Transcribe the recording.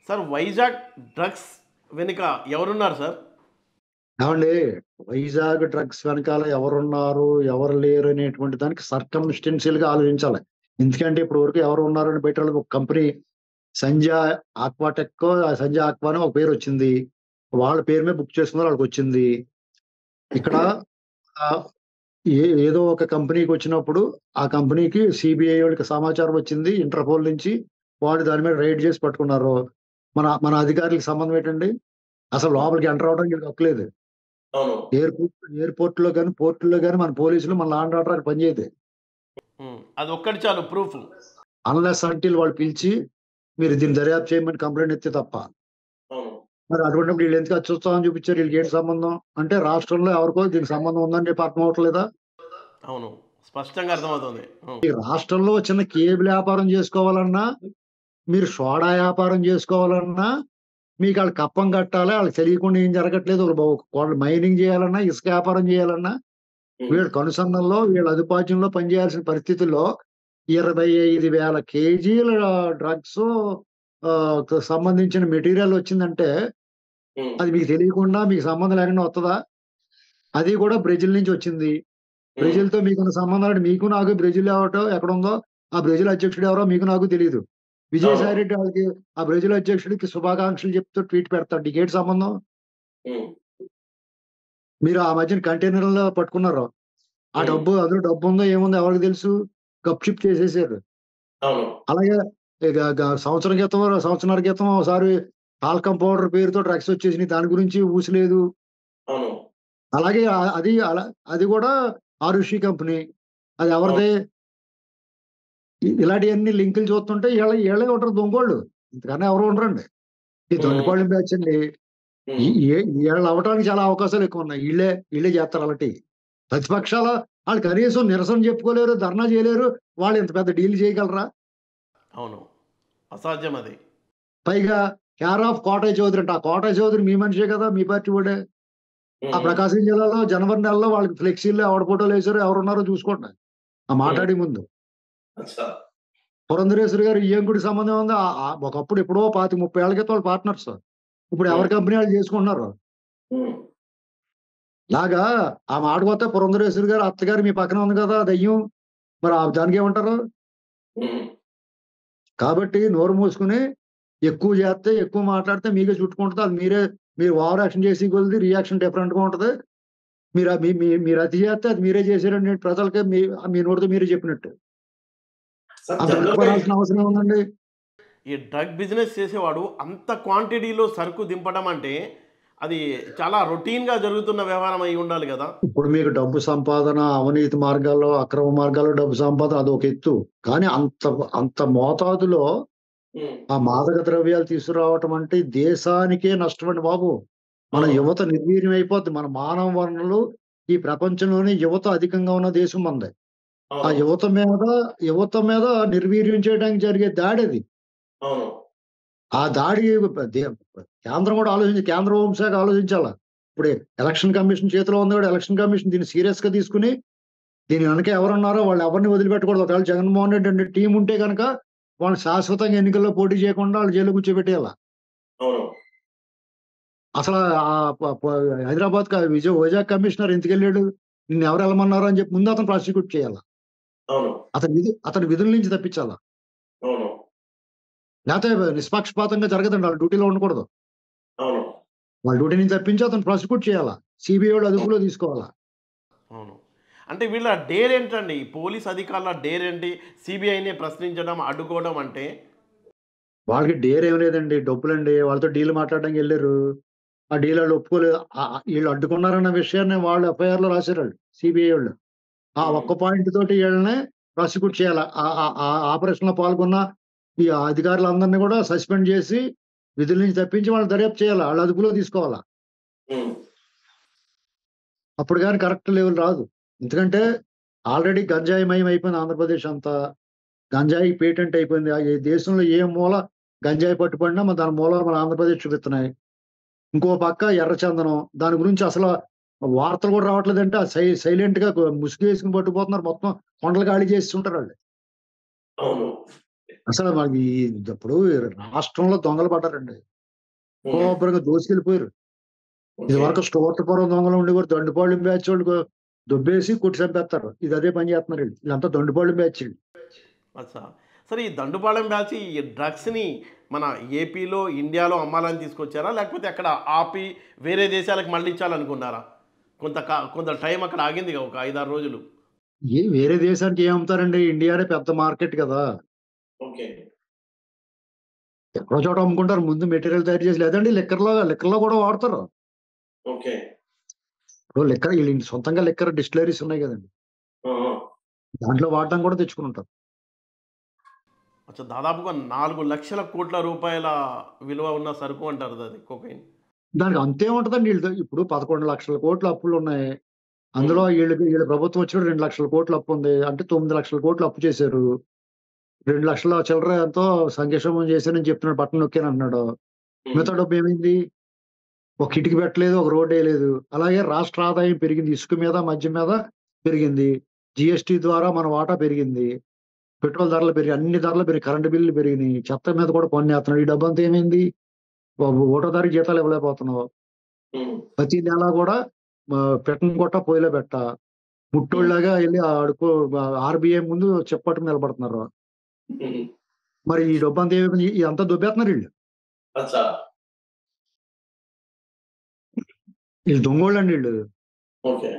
Sir Vizag drugs వెనుక ఎవరున్నారు sir? ఏమండి, వైజాగ్ డ్రగ్స్ వెనకాల ఎవరున్నారు, ఎవరు లేరు అనేటువంటి దానికి సర్కమ్స్టెన్షియల్ గా ఆలోచించాలి. ఎందుకంటే ఇప్పటి వరకు ఎవరు ఉన్నారని బయట ఒక కంపెనీ సంధ్య ఆక్వాటెక్, సంధ్య ఆక్వా అని ఒక పేరు వచ్చింది. వాళ్ళ పేరు మీద బుక్ చేసుకున్నారు, వాళ్ళకి వచ్చింది. ఇక్కడ ఆ, ఏదో ఒక కంపెనీకి వచ్చినప్పుడు ఆ కంపెనీకి సిబిఐ వాళ్ళకి సమాచారం వచ్చింది ఇంటర్పోల్ నుంచి. వాళ్ళు దాని మీద రైడ్ చేసి పట్టుకున్నారు. మన మన అధికారులకు సంబంధం ఏంటండి? అసలు లోపలికి ఎంటర్ అవడానికి వీళ్ళకి హక్కులేదు. అవును. ఎయిర్‌పోర్ట్ లో గాని, పోర్ట్‌లో గాని మన పోలీసులు, మన లా అండ్ ఆర్డర్ అక్కడ పనిచేయదు. అది ఒక్కటి చాలు ప్రూఫ్. అన్‌లెస్ అంటిల్ వాళ్ళు పిలిచి మీరు దీన్ని దర్యాప్తు చేయమని కంప్లెయింట్ ఇస్తే తప్ప. అవును. మరి అటువంటిప్పుడు వీళ్ళు ఎందుకు అత్యుత్సాహం చూపించారు? వీళ్ళకి ఏంటి సంబంధం? అంటే రాష్ట్రంలో ఎవరికో దీనికి సంబంధం ఉందని చెప్పి అర్థం అవ్వట్లేదా? అవును, స్పష్టంగా అర్థమవుతుంది. ఈ రాష్ట్రంలో చిన్న కేబుల్ వ్యాపారం చేసుకోవాలన్నా, మీరు సోడా వ్యాపారం చేసుకోవాలన్నా, మీకు ఆళ్ళు కప్పం కట్టాలి. ఆళ్ళకి తెలియకుండా ఏం జరగట్లేదు. వాళ్ళు మైనింగ్ చేయాలన్నా, ఇసుక వ్యాపారం చేయాలన్నా వీళ్ళ కనుసన్నల్లో, వీళ్ళ అదుపాజ్యంలో పనిచేయాల్సిన పరిస్థితుల్లో 25,000 కేజీల డ్రగ్స్ సంబంధించిన మెటీరియల్ వచ్చిందంటే, అది మీకు తెలియకుండా, మీకు సంబంధం లేకుండా వత్తదా? అది కూడా బ్రెజిల్ నుంచి వచ్చింది. బ్రెజిల్‌తో మీకున్న సంబంధాలు మీకు నాకు బ్రెజిల్ ఎక్కడుందో, ఆ బ్రెజిల్ అధ్యక్షుడు ఎవరో మీకు నాకు తెలీదు. విజయసాయి రెడ్డి ఆళ్ళకి ఆ బ్రెజిల్ అధ్యక్షుడికి శుభాకాంక్షలు చెప్తూ ట్వీట్ పెడతాడు. నీకేంటి సంబంధం? మీరు ఆ మధ్యన కంటైనర్‌లో పట్టుకున్నారు. ఆ డబ్బు అందులో డబ్బుందో ఏముందో ఎవరికి తెలుసు? గప్‌చుప్ చేసేసారు. అవును. అలాగే ఇక సంవత్సరం క్రితం, సంవత్సరాల క్రితం ఒకసారి టాల్కమ్ పౌడర్ పేరుతో డ్రగ్స్ వచ్చేసినాయి. దాని గురించి ఊసలేదు. అవును. అలాగే అది కూడా ఆరుషి కంపెనీ. అది ఎవరిది? ఇలాంటియన్నీ లింకులు చూస్తుంటే ఈళ్ళే ఉంటారు దొంగోళ్ళు. ఇంతకన్నా ఎవరు ఉండరండి. ఈ దొండిపాళెం బ్యాచ్ అండి. ఈ ఏ ఈళ్ళు అవ్వటానికి చాలా అవకాశాలు ఎక్కువున్నాయి. ఈళ్ళే చేస్తారు అలాంటియి. ప్రతిపక్షాల ఆళ్ళు కనీసం నిరసన చెప్పుకోలేరు, ధర్నా చేయలేరు. వాళ్ళు ఇంత పెద్ద డీల్ చేయగలరా? అవును, అసాధ్యం అది. పైగా కేర్ ఆఫ్ కోటయ్య చౌదరి అంట. ఆ కోటయ్య చౌదరి మీ మనిషే కదా! మీ పార్టీ వాడే. ఆ ప్రకాశం జిల్లాలో జనవరి నెలలో వాళ్ళకి ఫ్లెక్సీల్లో ఎవడి ఫోటోలేసారో, ఎవరున్నారో చూసుకోండి. ఆ మాట్లాడే ముందు. పురంధరేశ్వరి గారు ఈయంకుడికి సంబంధం ఉంది. ఒకప్పుడు ఎప్పుడో 25, 30 ఏళ్ల క్రితం వాళ్ళు పార్ట్నర్స్. ఇప్పుడు ఎవరి కంపెనీ వాళ్ళు చేసుకుంటున్నారు. ఇలాగా ఆ మాటకొస్తే పురంధరేశ్వరి గారు అత్తగారు మీ పక్కన ఉంది కదా దెయ్యం. మరి దానికేమంటారు? కాబట్టి నోరు మూసుకొని ఎక్కువ చేస్తే, ఎక్కువ మాట్లాడితే మీకే చుట్టుకుంటది. అది మీరు ఓవర్ యాక్షన్ చేసే కొద్దీ రియాక్షన్ డిఫరెంట్‌గా ఉంటది. మీరు మీ మీ మీరు అతి చేస్తే అది మీరే చేశారని ప్రజలకి మీ నోటితో మీరే చెప్పినట్టు. అంత కష్టపడాల్సిన అవసరం ఏముందండి? ఈ డ్రగ్ బిజినెస్ చేసేవాడు అంత క్వాంటిటీలో సరుకు దింపడం అంటే అది చాలా రొటీన్గా జరుగుతున్న వ్యవహారం అయి ఉండాలి కదా. ఇప్పుడు మీకు డబ్బు సంపాదన, అవినీతి మార్గాల్లో, అక్రమ మార్గాల్లో డబ్బు సంపాదన అదొక ఎత్తు. కానీ అంత అంత మోతాదులో ఆ మాదక ద్రవ్యాలు తీసుకురావటం అంటే దేశానికే నష్టమండి బాబు. మన యువత నిర్వీర్యం అయిపోద్ది. మన మానవ వనరులు ఈ ప్రపంచంలోనే యువత అధికంగా ఉన్న దేశం మనది. ఆ యువత మీద నిర్వీర్యం చేయడానికి జరిగే దాడది. ఆ దాడి దే కేంద్రం కూడా కేంద్ర హోంశాఖ ఆలోచించాల. ఇప్పుడు ఎలక్షన్ కమిషన్ చేతిలో ఉంది కూడా ఎలక్షన్ కమిషన్ దీన్ని సీరియస్‌గా తీసుకొని దీని వెనక ఎవరున్నారో వాళ్ళు ఎవరిని వదిలిపెట్టకూడదు. ఒకవేళ జగన్మోహన్ రెడ్డి అనే టీమ్ ఉంటే గనక వాళ్ళని శాశ్వతంగా ఎన్నికల్లో పోటీ చేయకుండా వాళ్ళు జైల్‌లో కూర్చోబెట్టేయాల. అసల ప ప హైదరాబాద్ వైజాగ్ కమిషనర్ ఎందుకెళ్ళాడు? నిన్నెవరు ఎళ్ళమన్నారు అని చెప్పి ముందు అతను ప్రాసిక్యూట్ చేయాల. అతని విధుల నుంచి తప్పించాల. లేతే నిష్పక్షపాతంగా జరగదండి. ఆళ్ళు డ్యూటీలో ఉండకూడదు. వాళ్ళ డ్యూటీ నుంచి తప్పించి అతను ప్రాసిక్యూట్ చేయాల. సీబీఐ వాళ్ళు అదుపులో తీసుకోవాల. అవును. అంటే వీళ్ళ డేర్ ఏంటండి? పోలీస్ అధికారుల డేర్ ఏంటి? సిబిఐని ప్రశ్నించడం, అడ్డుకోవడం అంటే? వాళ్ళకి డేర్ ఏమి లేదండి. డబ్బులండి. వాళ్ళతో డీల్ మాట్లాడడానికి ఎళ్లారు. ఆ డీల్ ఆళ్ళు ఒప్పుకోలేదు. ఈళ్ళు అడ్డుకున్నారన్న విషయాన్ని వాళ్ళు ఎఫ్ఐఆర్‌లో రాసారాళ్ళు సీబీఐ వోళ్ళు. ఆ ఒక్క పాయింట్ తోటి ఈళ్ళని ప్రాసిక్యూట్ చేయాల. ఆ ఆపరేషన్‌లో పాల్గొన్న ఈ అధికారులందరిని కూడా సస్పెండ్ చేసి విధుల నుంచి తప్పించి వాళ్ళని దర్యాప్తు చేయాల. ఆళ్ళ అదుపులో తీసుకోవాల. అప్పుడు గాని కరెక్ట్ లెవెల్ రాదు. ఎందుకంటే ఆల్రెడీ గంజాయి మయం అయిపోయింది ఆంధ్రప్రదేశ్ అంతా. గంజాయి పేటెంట్ అయిపోయింది. ఈ దేశంలో ఏ మూల గంజాయి పట్టుబడినా దాని మూలాలు మన ఆంధ్రప్రదేశ్ చూపిస్తున్నాయి. ఇంకో పక్క ఎర్రచందనం. దాని గురించి అసల వార్తలు కూడా రావట్లేదంటే సైలెంట్‌గా ముసుగేసుకొని పట్టుకుపోతున్నారు. మొత్తం కొండలు ఖాళీ చేసేసుంటారాళ్ళు. అసలు మనకి ఇప్పుడు రాష్ట్రంలో దొంగలు పడ్డారండి. ఉమ్, శుభ్రంగా దోసుకెళ్ళిపోయారు. ఇది ఓకే. వరకు స్టోర్పురం దొంగలు ఉండేవారు. దొండిపాళెం బ్యాచ్ వాళ్ళు దొబ్బేసి కొట్టి చంపేస్తారు. ఇది అదే పని చేస్తున్నారు వీళ్ళు. వీళ్ళంతా దొండిపాళెం బ్యాచ్ వీళ్ళు. అచ్చా. సరే ఈ దండుపాలెం బ్యాచ్ ఈ డ్రగ్స్ని మన ఏపీలో ఇండియాలో అమ్మాలని తీసుకొచ్చారా, లేకపోతే అక్కడ ఆపి వేరే దేశాలకు మళ్ళించాలనుకున్నారా? కొంత టైం అక్కడ ఆగింది ఒక 5-6 రోజులు. వేరే దేశానికి ఏం అమ్ముతారండి? ఇండియానే పెద్ద మార్కెట్ కదా! ఓకే. ఎక్కడో చోట అమ్ముకుంటారు. ముందు మెటీరియల్ తయారు చేసి లేదండి లిక్కర్‌లో కూడా వాడతారు. ఓకే. ఇప్పుడు లిక్కర్ ఈళ్ళు సొంతంగా లిక్కర్ డిస్టిలరీస్ ఉన్నాయి కదండీ! ఆహా. దాంట్లో వాడడానికి కూడా తెచ్చుకొని ఉంటారు. అచ్చా, దాదాపుగా 4,00,00,000 రూపాయల విలువ ఉన్న సరుకు అంటారు అది కోకైన్. దానికి అంతేముంటదండి ఈళ్ళది. ఇప్పుడు 11,00,000,00,000 అప్పులున్నాయి. అందులో ఉమ్, ఈళ్ళ ప్రభుత్వం వచ్చినప్పుడు 2,00,000,00,000 అప్పుంది. అంటే 9,00,000,00,000 అప్పు చేశారు. 2,00,000 చిల్లర ఎంతో సంక్షేమం చేశానని చెప్తున్నాడు. బటన్ నొక్కానంటున్నాడు. ఉమ్, మిగతా డబ్బు ఏమైంది? ఒక కిటికీ పెట్టలేదు. ఒక రోడ్డేయలేదు. అలాగే రాష్ట్ర ఆదాయం పెరిగింది. ఇసుక మీద, మద్యం మీద పెరిగింది. జీఎస్టీ ద్వారా మన వాటా పెరిగింది. పెట్రోల్ ధరలు పెరిగాయి. అన్ని ధరలు పెరిగాయి. కరెంట్ బిల్లులు పెరిగినియి. చెత్త మీద కూడా పన్నేత్తన్నాడు. ఈ డబ్బంతా ఏమైంది? ఒకటో తారీఖు జీతాలు ఇవ్వలేకపోతున్నావు. ఉమ్, ప్రతి నెలా కూడా పెట్టను కొట్ట పొయ్యిలో పెట్ట. ముట్టోళ్ళలాగా ఎళ్లి ఆడుకో ఆర్‌బీఐ ముందు చెప్పట్టుకు నిలబడుతున్నారు. ఉమ్. మరి ఈ డబ్బంతా ఏమైపోయింది? ఇదంతా దొబ్బేత్తన్నారు ఈళ్ళు. అచ్చా. ఈళ్ళు దొంగోళ్ళండి ఈళ్ళు. ఓకే.